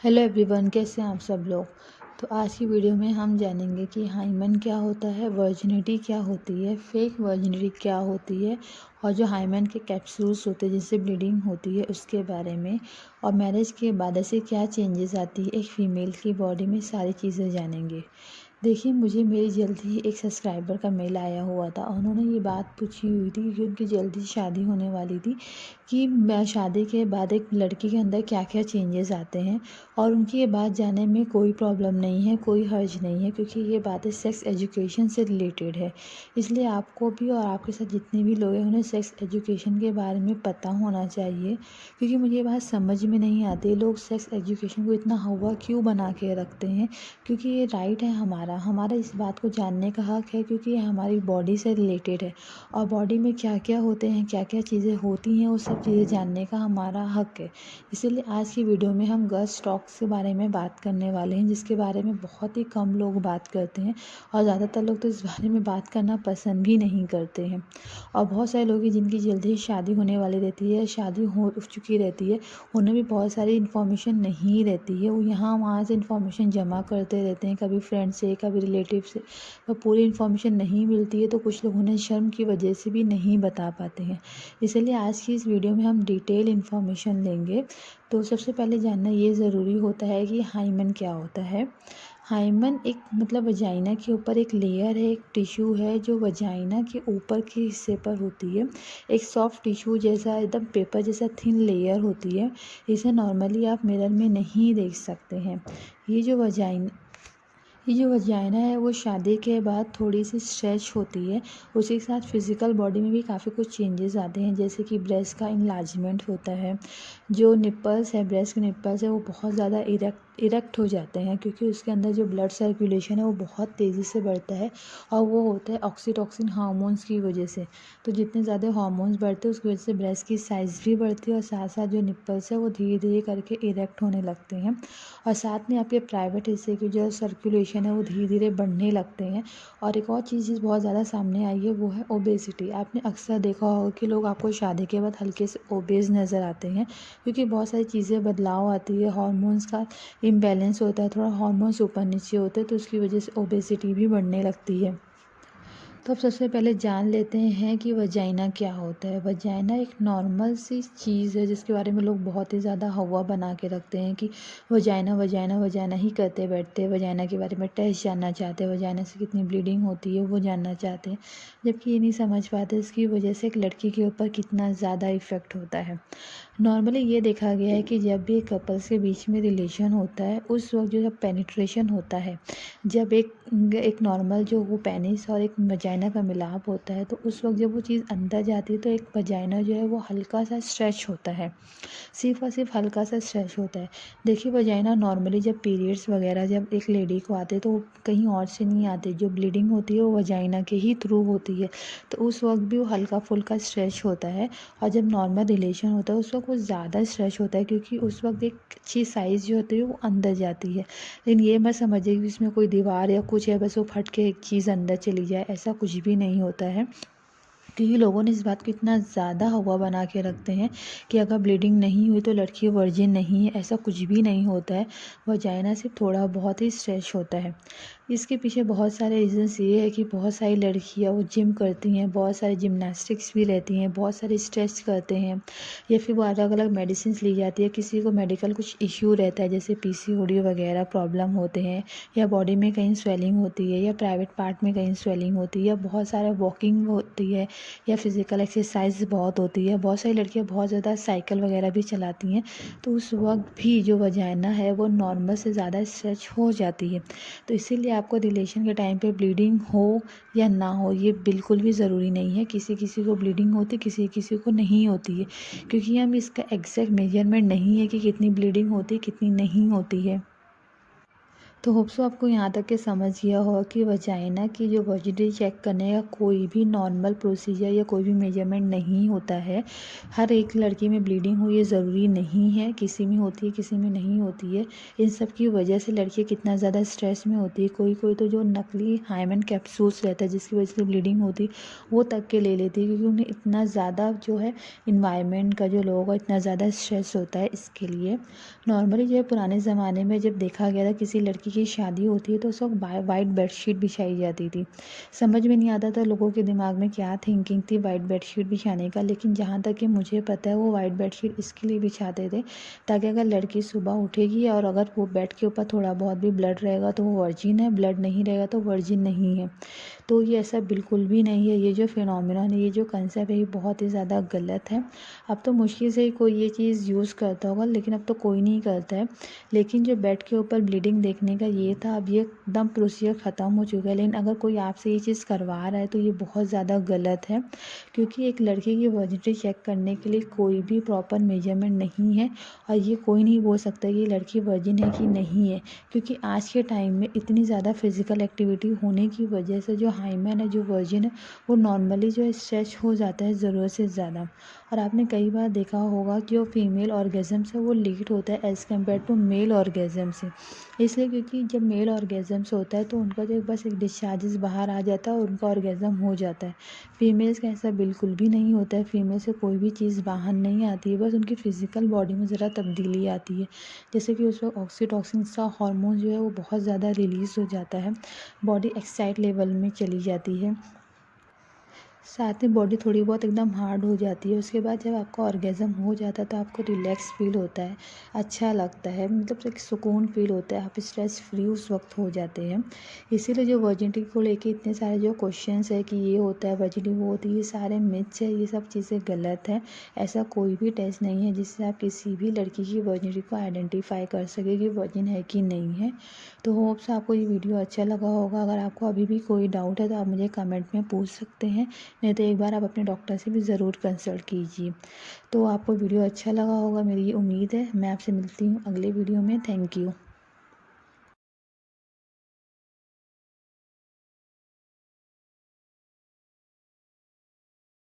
Hello everyone, कैसे हैं आप सब लोग। तो आज की वीडियो में हम जानेंगे कि हाइमन क्या होता है, वर्जिनिटी क्या होती है, फेक वर्जिनिटी क्या होती है और जो हाइमन के कैप्सूल्स होते हैं जिससे ब्लीडिंग होती है उसके बारे में, और मैरिज के बाद ऐसे क्या चेंजेस आती है एक फ़ीमेल की बॉडी में, सारी चीज़ें जानेंगे। देखिए, मुझे मेरी जल्दी ही एक सब्सक्राइबर का मेल आया हुआ था। उन्होंने ये बात पूछी हुई थी कि उनकी जल्दी शादी होने वाली थी कि मैं शादी के बाद एक लड़की के अंदर क्या क्या चेंजेस आते हैं, और उनकी ये बात जानने में कोई प्रॉब्लम नहीं है, कोई हर्ज नहीं है, क्योंकि ये बातें सेक्स एजुकेशन से रिलेटेड है। इसलिए आपको भी और आपके साथ जितने भी लोग हैं उन्हें सेक्स एजुकेशन के बारे में पता होना चाहिए, क्योंकि मुझे ये बात समझ में नहीं आती लोग सेक्स एजुकेशन को इतना हवा क्यों बना के रखते हैं। क्योंकि ये राइट है हमारा हमारा इस बात को जानने का हक है, क्योंकि ये हमारी बॉडी से रिलेटेड है और बॉडी में क्या क्या होते हैं, क्या क्या चीज़ें होती हैं, वो सब चीज़ें जानने का हमारा हक है। इसीलिए आज की वीडियो में हम गर्ल्स टॉक्स के बारे में बात करने वाले हैं, जिसके बारे में बहुत ही कम लोग बात करते हैं और ज़्यादातर लोग तो इस बारे में बात करना पसंद भी नहीं करते हैं। और बहुत सारे लोग हैं जिनकी जल्दी ही शादी होने वाली रहती है, शादी हो चुकी रहती है, उन्हें भी बहुत सारी इन्फॉर्मेशन नहीं रहती है। वो यहाँ वहाँ से इन्फॉर्मेशन जमा करते रहते हैं, कभी फ्रेंड से, कभी रिलेटिव से, और पूरी इन्फॉर्मेशन नहीं मिलती है तो कुछ लोग उन्हें शर्म की वजह से भी नहीं बता पाते हैं। इसलिए आज की इस वीडियो में हम डिटेल इन्फॉर्मेशन लेंगे। तो सबसे पहले जानना ये ज़रूरी होता है कि हाइमन क्या होता है। हाइमन एक मतलब वजाइना के ऊपर एक लेयर है, एक टिश्यू है जो वजाइना के ऊपर के हिस्से पर होती है। एक सॉफ्ट टिश्यू जैसा, एकदम पेपर जैसा थिन लेयर होती है। इसे नॉर्मली आप मिरर में नहीं देख सकते हैं। ये जो वजाइन ये जो वजाइना है वो शादी के बाद थोड़ी सी स्ट्रेच होती है। उसी के साथ फिज़िकल बॉडी में भी काफ़ी कुछ चेंजेस आते हैं, जैसे कि ब्रेस्ट का इन्लार्जमेंट होता है। जो निप्पल्स है, ब्रेस्ट के निप्पल्स है, वो बहुत ज़्यादा इरेक्ट हो जाते हैं, क्योंकि उसके अंदर जो ब्लड सर्कुलेशन है वो बहुत तेज़ी से बढ़ता है, और वो होता है ऑक्सीटोसिन हार्मोन्स की वजह से। तो जितने ज़्यादा हार्मोन्स बढ़ते हैं उसकी वजह से ब्रेस्ट की साइज़ भी बढ़ती है, और साथ साथ जो निप्पल्स है वो धीरे धीरे करके इरेक्ट होने लगते हैं। और साथ में आपके प्राइवेट हिस्से की जो सर्कुलेशन है वो धीरे धीरे बढ़ने लगते हैं। और एक और चीज़ बहुत ज़्यादा सामने आई है वो है ओबेसिटी। आपने अक्सर देखा होगा कि लोग आपको शादी के बाद हल्के से ओबेस नज़र आते हैं, क्योंकि बहुत सारी चीज़ें बदलाव आती है, हार्मोन्स का इम्बैलेंस होता है, थोड़ा हार्मोन्स ऊपर नीचे होते हैं, तो उसकी वजह से ओबेसिटी भी बढ़ने लगती है। तो अब सबसे पहले जान लेते हैं कि वजाइना क्या होता है। वजाइना एक नॉर्मल सी चीज़ है जिसके बारे में लोग बहुत ही ज़्यादा हवा बना के रखते हैं कि वजाइना वजाइना वजाइना ही करते बैठते हैं। वजाइना के बारे में टेस्ट जानना चाहते हैं, वजाइना से कितनी ब्लीडिंग होती है वो जानना चाहते हैं, जबकि ये नहीं समझ पाते इसकी वजह से एक लड़की के ऊपर कितना ज़्यादा इफ़ेक्ट होता है। नॉर्मली ये देखा गया है कि जब भी कपल्स के बीच में रिलेशन होता है उस वक्त जो जब पेनिट्रेशन होता है, जब एक एक नॉर्मल जो वो पेनिस और एक वजाइना का मिलाप होता है, तो उस वक्त जब वो चीज़ अंदर जाती है तो एक वजाइना जो है वो हल्का सा स्ट्रेच होता है, सिर्फ और सिर्फ हल्का सा स्ट्रेच होता है। देखिए, वजाइना नॉर्मली जब पीरियड्स वगैरह जब एक लेडी को आते हैं तो वो कहीं और से नहीं आते, जो ब्लीडिंग होती है वो वजाइना के ही थ्रू होती है, तो उस वक्त भी वो हल्का फुल्का स्ट्रेच होता है। और जब नॉर्मल रिलेशन होता है उस वक्त वो ज़्यादा स्ट्रेच होता है, क्योंकि उस वक्त एक अच्छी साइज़ जो होती है वो अंदर जाती है। लेकिन ये मत समझिए कि इसमें कोई दीवार या कुछ है बस वो फट के एक चीज़ अंदर चली जाए, ऐसा कुछ भी नहीं होता है। क्योंकि लोगों ने इस बात को इतना ज़्यादा हवा बना के रखते हैं कि अगर ब्लीडिंग नहीं हुई तो लड़की वर्जिन नहीं है, ऐसा कुछ भी नहीं होता है। वजाइना सिर्फ थोड़ा बहुत ही स्ट्रेच होता है। इसके पीछे बहुत सारे रीज़न्स ये है कि बहुत सारी लड़कियां वो जिम करती हैं, बहुत सारी जिम्नास्टिक्स भी रहती हैं, बहुत सारे स्ट्रेच करते हैं, या फिर वो अलग अलग मेडिसिन ली जाती है। किसी को मेडिकल कुछ इश्यू रहता है, जैसे पीसीओडी वगैरह प्रॉब्लम होते हैं, या बॉडी में कहीं स्वेलिंग होती है, या प्राइवेट पार्ट में कहीं स्वेलिंग होती है, या बहुत सारा वॉकिंग होती है, या फिज़िकल एक्सरसाइज बहुत होती है। बहुत सारी लड़कियां बहुत ज़्यादा साइकिल वगैरह भी चलाती हैं, तो उस वक्त भी जो वजाइना है वो नॉर्मल से ज़्यादा स्ट्रेच हो जाती है। तो इसीलिए आपको रिलेशन के टाइम पे ब्लीडिंग हो या ना हो ये बिल्कुल भी ज़रूरी नहीं है। किसी किसी को ब्लीडिंग होती, किसी किसी को नहीं होती है, क्योंकि हम इसका एग्जैक्ट मेजरमेंट नहीं है कि कितनी ब्लीडिंग होती है कितनी नहीं होती है। तो होप सो आपको यहाँ तक के समझ गया होगा कि वजाइना की जो वर्जिनिटी चेक करने का कोई भी नॉर्मल प्रोसीजर या कोई भी मेजरमेंट नहीं होता है। हर एक लड़की में ब्लीडिंग हो ये ज़रूरी नहीं है, किसी में होती है किसी में नहीं होती है। इन सब की वजह से लड़कियाँ कितना ज़्यादा स्ट्रेस में होती है। कोई कोई तो जो नकली हाइमन कैप्सूल्स रहता है जिसकी वजह से ब्लीडिंग होती है वो तक के ले लेती है, क्योंकि उन्हें इतना ज़्यादा जो है इन्वायरमेंट का जो लोगों का इतना ज़्यादा स्ट्रेस होता है इसके लिए। नॉर्मली जो है पुराने ज़माने में जब देखा गया था किसी लड़की की शादी होती है तो उस वक्त वाइट बेडशीट बिछाई जाती थी। समझ में नहीं आता था लोगों के दिमाग में क्या थिंकिंग थी वाइट बेडशीट बिछाने का, लेकिन जहाँ तक कि मुझे पता है वो वाइट बेडशीट इसके लिए बिछाते थे ताकि अगर लड़की सुबह उठेगी और अगर वो बेड के ऊपर थोड़ा बहुत भी ब्लड रहेगा तो वो वर्जिन है, ब्लड नहीं रहेगा तो वर्जिन नहीं है। तो ये ऐसा बिल्कुल भी नहीं है। ये जो फिनोमिनन है, ये जो कंसेप्ट है, ये बहुत ही ज़्यादा गलत है। अब तो मुश्किल से ही कोई ये चीज़ यूज़ करता होगा, लेकिन अब तो कोई नहीं करता है। लेकिन जो बेड के ऊपर ब्लीडिंग देखने का ये था, अब ये एकदम प्रोसीजर ख़त्म हो चुका है। लेकिन अगर कोई आपसे ये चीज़ करवा रहा है तो ये बहुत ज़्यादा गलत है, क्योंकि एक लड़की की वर्जिनिटी चेक करने के लिए कोई भी प्रॉपर मेजरमेंट नहीं है और ये कोई नहीं बोल सकता कि ये लड़की वर्जिन है कि नहीं है, क्योंकि आज के टाइम में इतनी ज़्यादा फिजिकल एक्टिविटी होने की वजह से जो हाइमन है, जो वर्जिन है, वो नॉर्मली जो है स्ट्रेच हो जाता है ज़रूरत से ज़्यादा। और आपने कई बार देखा होगा कि जो फीमेल ऑर्गेज़म है वो लेट होता है as compare to male orgasm से, इसलिए क्योंकि जब मेल ऑर्गेज़म से होता है तो उनका जो बस एक डिस्चार्जेस बाहर आ जाता है और उनका ऑर्गेज़म हो जाता है। फीमेल्स का ऐसा बिल्कुल भी नहीं होता है, फीमेल से कोई भी चीज़ बाहर नहीं आती है, बस उनकी फ़िज़िकल बॉडी में ज़रा तब्दीली आती है, जैसे कि उसमें ऑक्सीटोसिन सा हार्मोन जो है वो बहुत ज़्यादा रिलीज़ हो जाता है, बॉडी एक्साइट लेवल में चली जाती है, साथ में बॉडी थोड़ी बहुत एकदम हार्ड हो जाती है। उसके बाद जब आपका ऑर्गेज़म हो जाता है तो आपको रिलैक्स फील होता है, अच्छा लगता है, मतलब एक सुकून फील होता है, आप स्ट्रेस फ्री उस वक्त हो जाते हैं। इसीलिए जो वर्जिनिटी को लेके इतने सारे जो क्वेश्चंस है कि ये होता है वर्जिनिटी वो होती है, ये सारे मिथ्स है, ये सब चीज़ें गलत है। ऐसा कोई भी टेस्ट नहीं है जिससे आप किसी भी लड़की की वर्जिनिटी को आइडेंटिफाई कर सके कि वर्जिन है कि नहीं है। तो होप्स आपको ये वीडियो अच्छा लगा होगा। अगर आपको अभी भी कोई डाउट है तो आप मुझे कमेंट में पूछ सकते हैं, नहीं तो एक बार आप अपने डॉक्टर से भी ज़रूर कंसल्ट कीजिए। तो आपको वीडियो अच्छा लगा होगा, मेरी ये उम्मीद है। मैं आपसे मिलती हूँ अगले वीडियो में। Thank you.